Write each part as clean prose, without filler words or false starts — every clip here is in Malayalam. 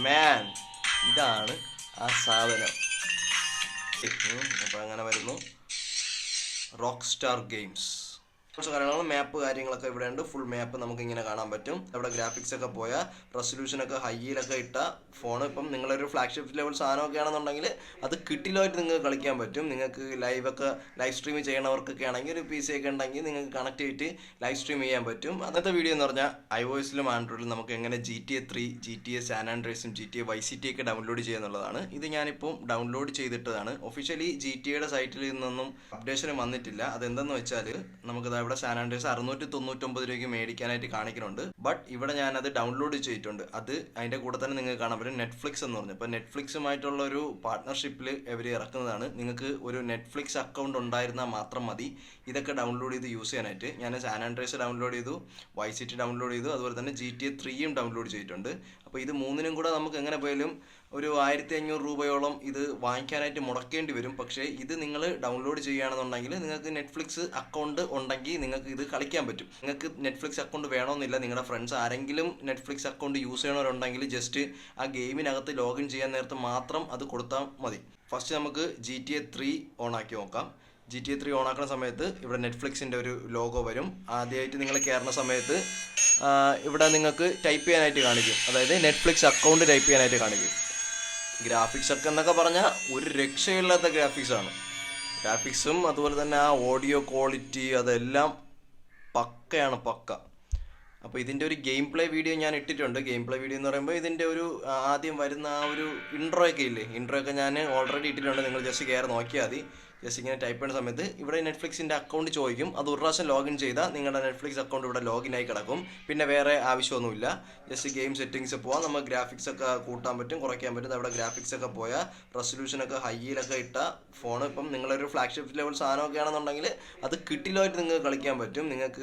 മാൻ, ഇതാണ് ആ സാധനം. അപ്പോൾ അങ്ങനെ വരുന്നു റോക്ക് സ്റ്റാർ ഗെയിംസ്. കുറച്ച് കാര്യങ്ങളും മാപ്പ് കാര്യങ്ങളൊക്കെ ഇവിടെ ഉണ്ട്. ഫുൾ മാപ്പ് നമുക്ക് ഇങ്ങനെ കാണാൻ പറ്റും. അവിടെ ഗ്രാഫിക്സ് ഒക്കെ പോയാൽ റെസൊല്യൂഷനൊക്കെ ഹൈയിലൊക്കെ ഇട്ട ഫോൺ, ഇപ്പം നിങ്ങളൊരു ഫ്ലാഗ്ഷിപ്പ് ലെവൽ സാധനമൊക്കെ ആണെന്നുണ്ടെങ്കിൽ അത് കിട്ടിലായിട്ട് നിങ്ങൾക്ക് കളിക്കാൻ പറ്റും. നിങ്ങൾക്ക് ലൈവ് സ്ട്രീം ചെയ്യണവർക്കൊക്കെ ആണെങ്കിൽ ഒരു PC ഒക്കെ ഉണ്ടെങ്കിൽ നിങ്ങൾക്ക് കണക്ട് ചെയ്തിട്ട് ലൈവ് സ്ട്രീം ചെയ്യാൻ പറ്റും. അന്നത്തെ വീഡിയോ എന്ന് പറഞ്ഞാൽ iOS-ലും ആൻഡ്രോയിഡിലും നമുക്ക് എങ്ങനെ GTA 3, GTA San Andreasഉം GTA Vice City ഒക്കെ ഡൗൺലോഡ് ചെയ്യുന്നുള്ളതാണ്. ഇത് ഞാനിപ്പോൾ ഡൗൺലോഡ് ചെയ്തിട്ടതാണ്. ഒഫീഷ്യലി GTAയുടെ സൈറ്റിൽ നിന്നൊന്നും അപ്ഡേഷൻ വന്നിട്ടില്ല. അതെന്തെന്ന് വെച്ചാൽ നമുക്കത് ഇവിടെ സാൻ ആൻഡ്രിയാസ് 699 രൂപയ്ക്ക് മേടിക്കാനായിട്ട് കാണിക്കുന്നുണ്ട്. ബട്ട് ഇവിടെ ഞാനത് ഡൗൺലോഡ് ചെയ്തിട്ടുണ്ട്. അത് അതിൻ്റെ കൂടെ തന്നെ നിങ്ങൾക്ക് കാണാൻ പറ്റും നെറ്റ്ഫ്ലിക്സ് എന്ന് പറഞ്ഞു. ഇപ്പോൾ നെറ്റ്ഫ്ലിക്സുമായിട്ടുള്ള ഒരു പാർട്ട്ണർഷിപ്പിൽ ഇവർ ഇറക്കുന്നതാണ്. നിങ്ങൾക്ക് ഒരു നെറ്റ്ഫ്ലിക്സ് അക്കൗണ്ട് ഉണ്ടായിരുന്നാൽ മാത്രം മതി ഇതൊക്കെ ഡൗൺലോഡ് ചെയ്ത് യൂസ് ചെയ്യാനായിട്ട്. ഞാൻ സാൻ ആൻഡ്രിയാസ് ഡൗൺലോഡ് ചെയ്തു, വൈസ് സിറ്റി ഡൗൺലോഡ് ചെയ്തു, അതുപോലെ തന്നെ GTA 3യും ഡൗൺലോഡ് ചെയ്തിട്ടുണ്ട്. അപ്പോൾ ഇത് മൂന്നിനും കൂടെ നമുക്ക് എങ്ങനെ പോയാലും ഒരു 1500 രൂപയോളം ഇത് വാങ്ങിക്കാനായിട്ട് മുടക്കേണ്ടി വരും. പക്ഷേ ഇത് നിങ്ങൾ ഡൗൺലോഡ് ചെയ്യുകയാണെന്നുണ്ടെങ്കിൽ നിങ്ങൾക്ക് നെറ്റ്ഫ്ലിക്സ് അക്കൗണ്ട് ഉണ്ടെങ്കിൽ നിങ്ങൾക്ക് ഇത് കളിക്കാൻ പറ്റും. നിങ്ങൾക്ക് നെറ്റ്ഫ്ലിക്സ് അക്കൗണ്ട് വേണമെന്നില്ല. നിങ്ങളുടെ ഫ്രണ്ട്സ് ആരെങ്കിലും നെറ്റ്ഫ്ലിക്സ് അക്കൗണ്ട് യൂസ് ചെയ്യണവരുണ്ടെങ്കിൽ ജസ്റ്റ് ആ ഗെയിമിനകത്ത് ലോഗിൻ ചെയ്യാൻ നേരത്ത് മാത്രം അത് കൊടുത്താൽ മതി. ഫസ്റ്റ് നമുക്ക് GTA 3 ഓൺ ആക്കി നോക്കാം. GTA 3 ഓൺ ആക്കുന്ന സമയത്ത് ഇവിടെ നെറ്റ്ഫ്ലിക്സിൻ്റെ ഒരു ലോഗോ വരും. ആദ്യമായിട്ട് നിങ്ങൾ കയറുന്ന സമയത്ത് ഇവിടെ നിങ്ങൾക്ക് ടൈപ്പ് ചെയ്യാനായിട്ട് കാണിക്കും. അതായത് നെറ്റ്ഫ്ലിക്സ് അക്കൗണ്ട് ടൈപ്പ് ചെയ്യാനായിട്ട് കാണിക്കും. ഗ്രാഫിക്സ് ഒക്കെ എന്നൊക്കെ പറഞ്ഞാൽ ഒരു രക്ഷയില്ലാത്ത ഗ്രാഫിക്സാണ്. ഗ്രാഫിക്സും അതുപോലെ തന്നെ ആ ഓഡിയോ ക്വാളിറ്റി അതെല്ലാം പക്കയാണ്, പക്ക. അപ്പോൾ ഇതിൻ്റെ ഒരു ഗെയിം പ്ലേ വീഡിയോ ഞാൻ ഇട്ടിട്ടുണ്ട്. ഗെയിം പ്ലേ വീഡിയോ എന്ന് പറയുമ്പോൾ ഇതിൻ്റെ ഒരു ആദ്യം വരുന്ന ആ ഒരു ഇൻട്രോ ഒക്കെ ഇല്ലേ, ഇൻട്രോ ഒക്കെ ഞാൻ ഓൾറെഡി ഇട്ടിട്ടുണ്ട്. നിങ്ങൾ ജസ്റ്റ് കയറി നോക്കിയാൽ മതി. ജസ്റ്റ് ഇങ്ങനെ ടൈപ്പ് ചെയ്യുന്ന സമയത്ത് ഇവിടെ നെറ്റ്ഫ്ലിക്സിൻ്റെ അക്കൗണ്ട് ചോദിക്കും. അത് ഒരു പ്രാവശ്യം ലോഗിൻ ചെയ്താൽ നിങ്ങളുടെ നെറ്റ്ഫ്ലിക്സ് അക്കൗണ്ട് ഇവിടെ ലോഗിൻ ആയി കിടക്കും. പിന്നെ വേറെ ആവശ്യമൊന്നുമില്ല. ജസ്റ്റ് ഗെയിം സെറ്റിങ്സ് പോകാം. നമുക്ക് ഗ്രാഫിക്സ് ഒക്കെ കൂട്ടാൻ പറ്റും, കുറയ്ക്കാൻ പറ്റും. അവിടെ ഗ്രാഫിക്സ് ഒക്കെ പോയാൽ റെസൊല്യൂഷനൊക്കെ ഹൈയിലൊക്കെ ഇട്ട ഫോൺ, ഇപ്പം നിങ്ങളൊരു ഫ്ലാഗ്ഷിപ്പ് ലെവൽ സാധനമൊക്കെ ആണെന്നുണ്ടെങ്കിൽ അത് കിട്ടിലായിട്ട് നിങ്ങൾക്ക് കളിക്കാൻ പറ്റും. നിങ്ങൾക്ക്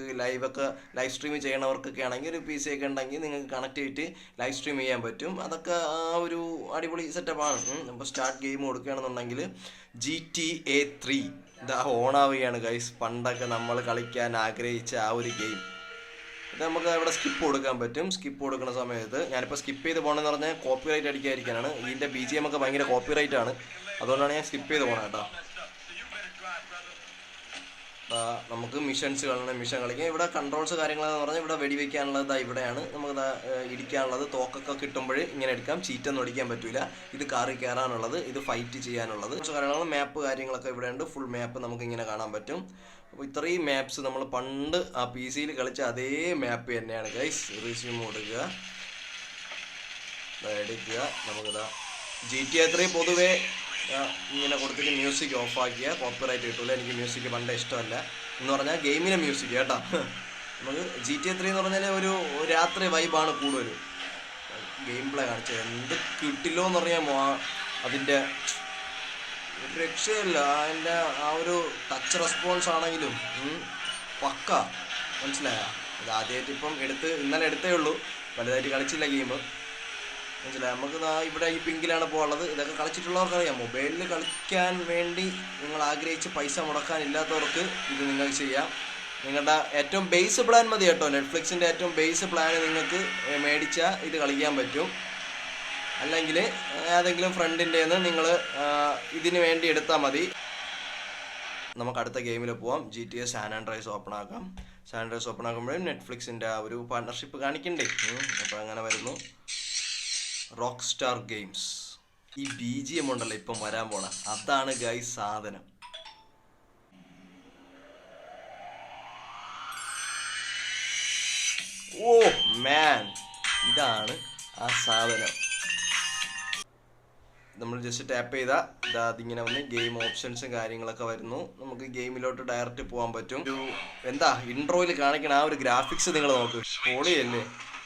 ലൈവ് സ്ട്രീം ചെയ്യണവർക്കൊക്കെ ആണെങ്കിൽ ഒരു PC ഒക്കെ ഉണ്ടെങ്കിൽ നിങ്ങൾക്ക് കണക്ട് ചെയ്തിട്ട് ലൈവ് സ്ട്രീം ചെയ്യാൻ പറ്റും. അതൊക്കെ ആ ഒരു അടിപൊളി സെറ്റപ്പാണ്. അപ്പോൾ സ്റ്റാർട്ട് ഗെയിം കൊടുക്കുകയാണെന്നുണ്ടെങ്കിൽ GTA 3 ഇതാ ഓണാവുകയാണ് ഗൈസ്. പണ്ടൊക്കെ നമ്മൾ കളിക്കാൻ ആഗ്രഹിച്ച ആ ഒരു ഗെയിം. ഇത് നമുക്ക് ഇവിടെ സ്കിപ്പ് കൊടുക്കാൻ പറ്റും. സ്കിപ്പ് കൊടുക്കുന്ന സമയത്ത് ഞാനിപ്പോൾ സ്കിപ്പ് ചെയ്ത് പോകണമെന്ന് പറഞ്ഞാൽ കോപ്പിറൈറ്റ് അടിക്കാതിരിക്കാനാണ്. ഇതിൻ്റെ BGM ഒക്കെ ഭയങ്കര കോപ്പിറൈറ്റ് ആണ്. അതുകൊണ്ടാണ് ഞാൻ സ്കിപ്പ് ചെയ്ത് പോകണം കേട്ടോ. നമുക്ക് മിഷൻസ് കളയണം, മിഷൻ കളിക്കാം. ഇവിടെ കൺട്രോൾസ് കാര്യങ്ങളെന്ന് പറഞ്ഞാൽ ഇവിടെ വെടിവെക്കാനുള്ളത് ഇവിടെയാണ്. നമുക്ക് ഇടിക്കാനുള്ളത് തോക്കൊക്കെ കിട്ടുമ്പോൾ ഇങ്ങനെ എടുക്കാം. ചീറ്റൊന്നും അടിക്കാൻ പറ്റില്ല. ഇത് കാറിൽ കയറാനുള്ളത്, ഇത് ഫൈറ്റ് ചെയ്യാനുള്ളത്. കുറച്ച് കാര്യങ്ങൾ മാപ്പ് കാര്യങ്ങളൊക്കെ ഇവിടെ ഉണ്ട്. ഫുൾ മാപ്പ് നമുക്ക് ഇങ്ങനെ കാണാൻ പറ്റും. അപ്പോൾ ഇത്രയും മാപ്സ് നമ്മൾ പണ്ട് ആ PC-യിൽ കളിച്ച അതേ മാപ്പ് തന്നെയാണ് ഗൈസ്. റീസ്യൂം കൊടുക്കുക, എടുക്കുക. നമുക്കിതാ GTA 3 പൊതുവേ ഇങ്ങനെ കൊടുത്തിട്ട് മ്യൂസിക് ഓഫാക്കിയാൽ കോപ്പിറൈറ്റ് കിട്ടില്ല. എനിക്ക് മ്യൂസിക് പണ്ടേ ഇഷ്ടമല്ല. എന്ന് പറഞ്ഞാൽ ഗെയിമിലെ മ്യൂസിക് കേട്ടോ. നമുക്ക് GTA 3 എന്ന് പറഞ്ഞാൽ ഒരു രാത്രി വൈബാണ് കൂടുതൽ. ഗെയിം പ്ലേ കാണിച്ചത് എന്ത് കിട്ടില്ലോ എന്ന് പറഞ്ഞാൽ അതിൻ്റെ ഒരു രക്ഷയില്ല. അതിൻ്റെ ആ ഒരു ടച്ച് റെസ്പോൺസ് ആണെങ്കിലും പക്ക, മനസ്സിലായോ? ഇത് ആദ്യമായിട്ട് ഇപ്പം ഇന്നലെ എടുത്തേ ഉള്ളൂ, വലുതായിട്ട് കളിച്ചില്ല ഗെയിം, മനസ്സിലായി. നമുക്ക് ഇവിടെ ഈ പിങ്കിലാണ് പോകാനുള്ളത്. ഇതൊക്കെ കളിച്ചിട്ടുള്ളവർക്കറിയാം. മൊബൈലിൽ കളിക്കാൻ വേണ്ടി നിങ്ങൾ ആഗ്രഹിച്ച് പൈസ മുടക്കാനില്ലാത്തവർക്ക് ഇത് നിങ്ങൾക്ക് ചെയ്യാം. നിങ്ങളുടെ ഏറ്റവും ബേസ് പ്ലാൻ മതി കേട്ടോ. നെറ്റ്ഫ്ലിക്സിൻ്റെ ഏറ്റവും ബേസ് പ്ലാൻ നിങ്ങൾക്ക് മേടിച്ചാൽ ഇത് കളിക്കാൻ പറ്റും. അല്ലെങ്കിൽ ഏതെങ്കിലും ഫ്രണ്ടിൻ്റെ നിന്ന് നിങ്ങൾ ഇതിന് വേണ്ടി എടുത്താൽ മതി. നമുക്ക് അടുത്ത ഗെയിമിൽ പോവാം. GTA San Andreas ഓപ്പൺ ആക്കാം. San Andreas ഓപ്പൺ ആക്കുമ്പോഴും നെറ്റ്ഫ്ലിക്സിൻ്റെ ആ ഒരു പാർട്ട്ണർഷിപ്പ് കാണിക്കണ്ടേ. അപ്പോൾ അങ്ങനെ വരുന്നു റോക്ക് സ്റ്റാർ ഗെയിംസ്. ഈ BGM ഉണ്ടല്ലോ ഇപ്പം വരാൻ പോണ, അതാണ് ഗൈസ് സാധനം. ഓ മാൻ, ഇതാണ് ആ സാധനം. നമ്മൾ ജസ്റ്റ് ടാപ്പ് ചെയ്താൽ അതിങ്ങനെ വന്ന് ഗെയിം ഓപ്ഷൻസും കാര്യങ്ങളൊക്കെ വരുന്നു. നമുക്ക് ഗെയിമിലോട്ട് ഡയറക്റ്റ് പോകാൻ പറ്റും. എന്താ ഇൻട്രോയിൽ കാണിക്കണ ആ ഒരു ഗ്രാഫിക്സ് നിങ്ങൾ നോക്ക്, പൊളിയല്ലേ.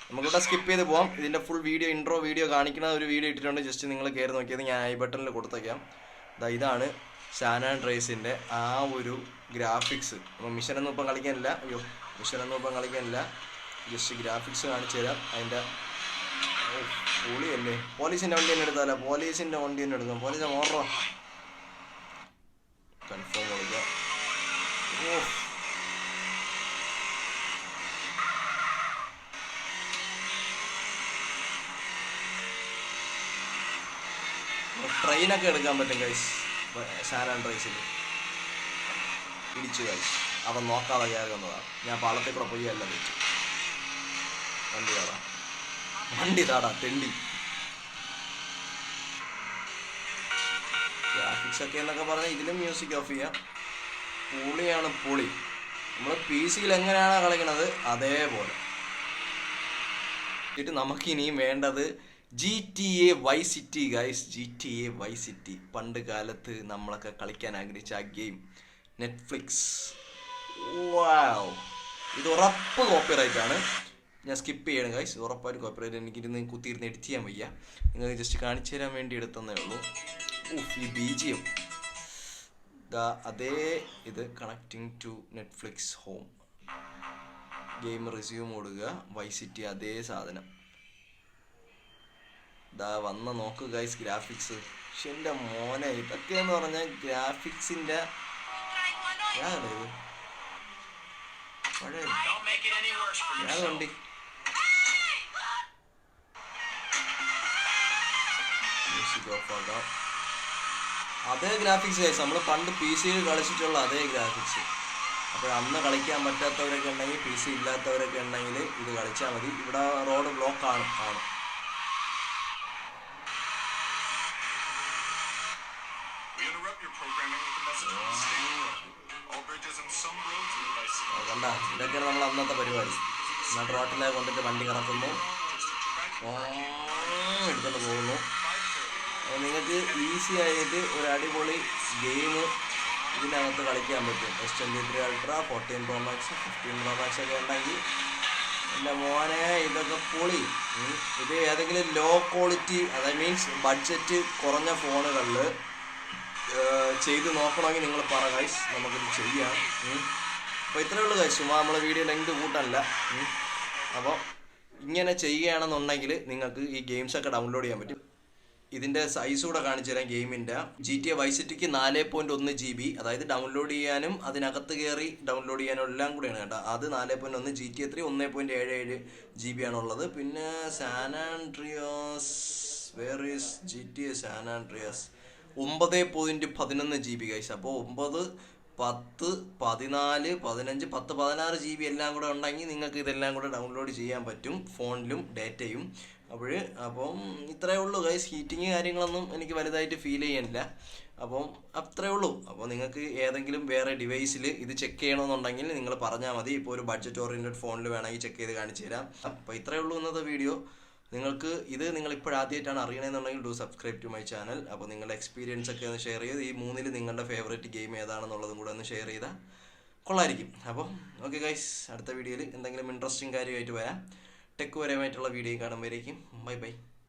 നമുക്കിവിടെ സ്കിപ്പ് ചെയ്ത് പോകാം. ഇതിൻ്റെ ഫുൾ ഇൻട്രോ വീഡിയോ കാണിക്കുന്ന ഒരു വീഡിയോ ഇട്ടിട്ടുണ്ട്. ജസ്റ്റ് നിങ്ങൾ കയറി നോക്കിയത് ഞാൻ ഐ ബട്ടണിൽ കൊടുത്തേക്കാം. ഇതാണ് സാൻ ആൻഡ്രിയാസിൻ്റെ ആ ഒരു ഗ്രാഫിക്സ്. മിഷനൊന്നും ഇപ്പം കളിക്കാനില്ല. ജസ്റ്റ് ഗ്രാഫിക്സ് കാണിച്ചു തരാം. അതിൻ്റെ പൊളിയല്ലേ. പോലീസിൻ്റെ വണ്ടി തന്നെ എടുത്താലോ? പോലീസിൻ്റെ വണ്ടി തന്നെ എടുക്കാം. പോലീസ് ഓർഡറോ കൺഫേം കൊടുക്കാം. ട്രെയിനൊക്കെ എടുക്കാൻ പറ്റും ഗൈസ് സാൻ ആൻഡ്രിയാസിൽ. ഇടിച്ചു ഗൈസ്, അവൻ നോക്കാതെ കയറി വന്നതാണ്. ഞാൻ പാളത്തിൽ കൂടെ പോയി അല്ല തെറ്റ്. വണ്ടി താടാ തെണ്ടി. ഗ്രാഫിക്സ് ഒക്കെ എന്നൊക്കെ പറഞ്ഞാൽ ഇതിലും മ്യൂസിക് ഓഫ് ചെയ്യാം. പൊളിയാണ് പൊളി. നമ്മൾ പി സിയിൽ എങ്ങനെയാണോ കളിക്കണത് അതേപോലെ. നമുക്കിനിയും വേണ്ടത് GTA Vice City guys. GTA Vice City പണ്ട് കാലത്ത് നമ്മളൊക്കെ കളിക്കാൻ ആഗ്രഹിച്ച ആ ഗെയിം. നെറ്റ്ഫ്ലിക്സ്. വാവ്, ഇത് ഉറപ്പ് കോപ്പിറൈറ്റ് ആണ്. ഞാൻ സ്കിപ്പ് ചെയ്യണം ഗൈസ്, ഉറപ്പായിട്ട് കോപ്പിറൈറ്റ്. എനിക്കിരുന്ന് കുത്തിയിരുന്ന് എഡിറ്റ് ചെയ്യാൻ വയ്യ. നിങ്ങൾക്ക് ജസ്റ്റ് കാണിച്ചു തരാൻ വേണ്ടി എടുത്തതേ ഉള്ളൂ. ഈ BGM അതേ ഇത് connecting to Netflix home. Game resume കൊടുക്കുക. വൈസ് സിറ്റി അതേ സാധനം. വന്ന നോക്ക് ഗൈസ് ഗ്രാഫിക്സ്. പക്ഷെ എൻ്റെ മോനെ ഇതൊക്കെ എന്ന് പറഞ്ഞാൽ ഗ്രാഫിക്സിൻ്റെ വണ്ടി. മ്യൂസിക് ഓഫ് ആക്കാം. അതേ ഗ്രാഫിക്സ് ഗൈസ്, നമ്മൾ പണ്ട് PC കളിച്ചിട്ടുള്ള അതേ ഗ്രാഫിക്സ്. അപ്പോൾ അന്ന് കളിക്കാൻ പറ്റാത്തവരൊക്കെ ഉണ്ടെങ്കിൽ, PC ഇല്ലാത്തവരൊക്കെ ഉണ്ടെങ്കിൽ ഇത് കളിച്ചാൽ മതി. ഇവിടെ റോഡ് ബ്ലോക്ക് ആണ്. കണ്ട, ഇതൊക്കെയാണ് നമ്മൾ അന്നത്തെ പരിപാടി. എന്നിട്ട് റോട്ടിലെ കൊണ്ടിട്ട് വണ്ടി കറക്കുന്നു, എടുത്തുകൊണ്ട് പോകുന്നു. അപ്പോൾ നിങ്ങൾക്ക് ഈസി ആയിട്ട് ഒരു അടിപൊളി ഗെയിം ഇതിനകത്ത് കളിക്കാൻ പറ്റും. S23 Ultra, 14 Pro Max, 15 Pro Max ഒക്കെ ഉണ്ടെങ്കിൽ എൻ്റെ മോനെ ഇതൊക്കെ പൊളി. ഇത് ഏതെങ്കിലും ലോ ക്വാളിറ്റി, അതായത് മീൻസ് ബഡ്ജറ്റ് കുറഞ്ഞ ഫോണുകളിൽ ചെയ്ത് നോക്കണമെങ്കിൽ നിങ്ങൾ പറ ഗൈസ്, നമുക്കിത് ചെയ്യാം. അപ്പോൾ ഇത്രയേ ഉള്ളൂ ഗൈസ്, ചുമ്മാ നമ്മളെ വീഡിയോ ലെങ്ത് കൂട്ടല്ല. അപ്പോൾ ഇങ്ങനെ ചെയ്യുകയാണെന്നുണ്ടെങ്കിൽ നിങ്ങൾക്ക് ഈ ഗെയിംസൊക്കെ ഡൗൺലോഡ് ചെയ്യാൻ പറ്റും. ഇതിൻ്റെ സൈസ് കൂടെ കാണിച്ചു തരാം. ഗെയിമിൻ്റെ GTA Vice Cityക്ക് 4.1 GB, അതായത് ഡൗൺലോഡ് ചെയ്യാനും അതിനകത്ത് കയറി ഡൗൺലോഡ് ചെയ്യാനും എല്ലാം കൂടെയാണ് കേട്ടോ. അത് 4.1, GTA 3 1.77 GB ആണുള്ളത്. പിന്നെ San Andreas, where is GTA San Andreas 9.11 GB guys. അപ്പോൾ 9, 10, 14, 15, 10, 16 GB എല്ലാം കൂടെ ഉണ്ടെങ്കിൽ നിങ്ങൾക്ക് ഇതെല്ലാം കൂടെ ഡൗൺലോഡ് ചെയ്യാൻ പറ്റും, ഫോണിലും ഡേറ്റയും. അപ്പം ഇത്രയേ ഉള്ളൂ ഗൈസ്. ഹീറ്റിങ് കാര്യങ്ങളൊന്നും എനിക്ക് വലുതായിട്ട് ഫീൽ ചെയ്യാനില്ല. അപ്പം അത്രയേ ഉള്ളൂ. അപ്പോൾ നിങ്ങൾക്ക് ഏതെങ്കിലും വേറെ ഡിവൈസിൽ ഇത് ചെക്ക് ചെയ്യണമെന്നുണ്ടെങ്കിൽ നിങ്ങൾ പറഞ്ഞാൽ മതി. ഇപ്പോൾ ഒരു ബഡ്ജറ്റ് ഓറിയൻറ്റഡ് ഫോണിൽ വേണമെങ്കിൽ ചെക്ക് ചെയ്ത് കാണിച്ചു തരാം. അപ്പോൾ ഇത്രയേ ഉള്ളൂ ഇന്നത്തെ വീഡിയോ. നിങ്ങൾ ഇപ്പോഴാദ്യമായിട്ടാണ് അറിയണമെന്നുണ്ടെങ്കിൽ സബ്സ്ക്രൈബ് ടു മൈ ചാനൽ. അപ്പോൾ നിങ്ങളുടെ എക്സ്പീരിയൻസ് ഒക്കെ ഒന്ന് ഷെയർ ചെയ്ത്, ഈ 3-ൽ നിങ്ങളുടെ ഫേവറേറ്റ് ഗെയിം ഏതാണെന്നുള്ളതും കൂടെ ഒന്ന് ഷെയർ ചെയ്താൽ കൊള്ളായിരിക്കും. അപ്പോൾ ഓക്കെ ഗൈസ്, അടുത്ത വീഡിയോയിൽ എന്തെങ്കിലും ഇൻട്രസ്റ്റിംഗ് കാര്യമായിട്ട് വരാം. ടെക് പരമായിട്ടുള്ള വീഡിയോ കാണുമ്പോഴേക്കും ബൈ ബൈ.